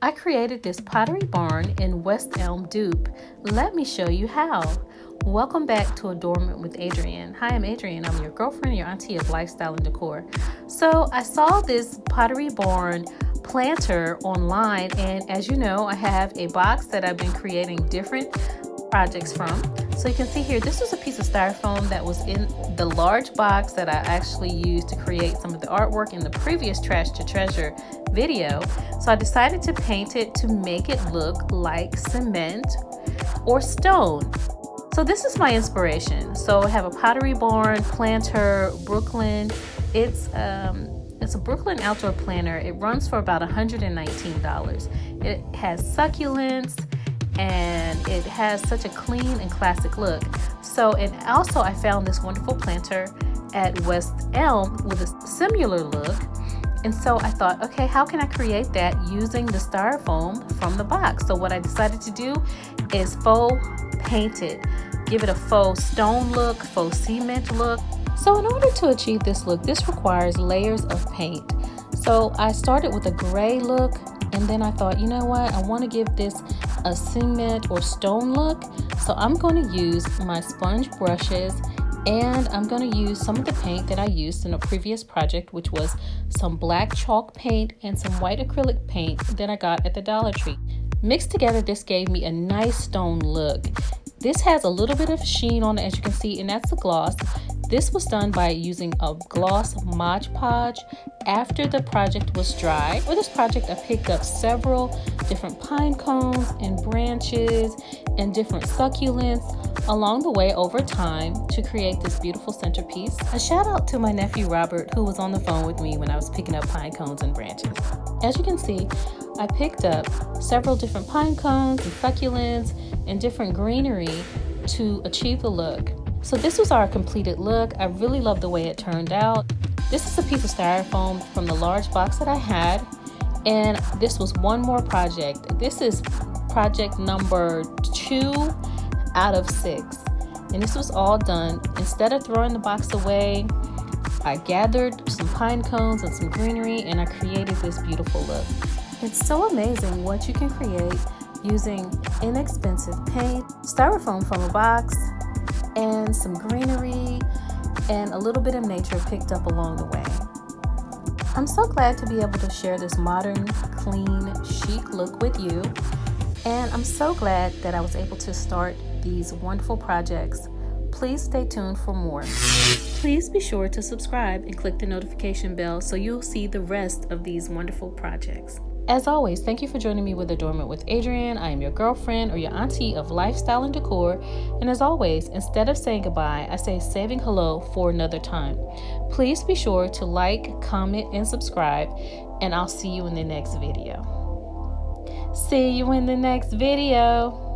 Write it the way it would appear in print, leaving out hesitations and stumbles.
I created this pottery barn in West Elm Dupe. Let me show you how. Welcome back to Adornment with Adrienne. Hi, I'm Adrienne. I'm your girlfriend, your auntie of lifestyle and decor. So I saw this pottery barn planter online, and as you know, I have a box that I've been creating different projects from. So you can see here, this was a piece of styrofoam that was in the large box that I actually used to create some of the artwork in the previous Trash to Treasure video. So I decided to paint it to make it look like cement or stone. So this is my inspiration. So I have a pottery barn planter, Brooklyn. It's a Brooklyn outdoor planter. It runs for about $119. It has succulents and it has such a clean and classic look. So, and also I found this wonderful planter at West Elm with a similar look. And so I thought, okay, how can I create that using the styrofoam from the box? So what I decided to do is faux paint it, give it a faux stone look, faux cement look. So in order to achieve this look, this requires layers of paint. So I started with a gray look, and then I thought, you know what, I want to give this a cement or stone look. So I'm going to use my sponge brushes, and I'm going to use some of the paint that I used in a previous project, which was some black chalk paint and some white acrylic paint that I got at the Dollar Tree. Mixed together, this gave me a nice stone look. This has a little bit of sheen on it, as you can see, and that's a gloss. This was done by using a gloss Mod Podge after the project was dry. For this project, I picked up several different pine cones and branches and different succulents along the way over time to create this beautiful centerpiece. A shout out to my nephew Robert, who was on the phone with me when I was picking up pine cones and branches. As you can see, I picked up several different pine cones and succulents and different greenery to achieve the look. So this was our completed look. I really love the way it turned out. This is a piece of styrofoam from the large box that I had, and this was one more project. This is project number 2 out of 6, and this was all done. Instead of throwing the box away, I gathered some pine cones and some greenery, and I created this beautiful look. It's so amazing what you can create using inexpensive paint, styrofoam from a box, and some greenery and a little bit of nature picked up along the way. I'm so glad to be able to share this modern, clean, chic look with you, and I'm so glad that I was able to start these wonderful projects. Please stay tuned for more. Please be sure to subscribe and click the notification bell so you'll see the rest of these wonderful projects. As always, thank you for joining me with Adornment with Adrienne. I am your girlfriend or your auntie of lifestyle and decor. And as always, instead of saying goodbye, I say saving hello for another time. Please be sure to like, comment, and subscribe, and I'll see you in the next video. See you in the next video.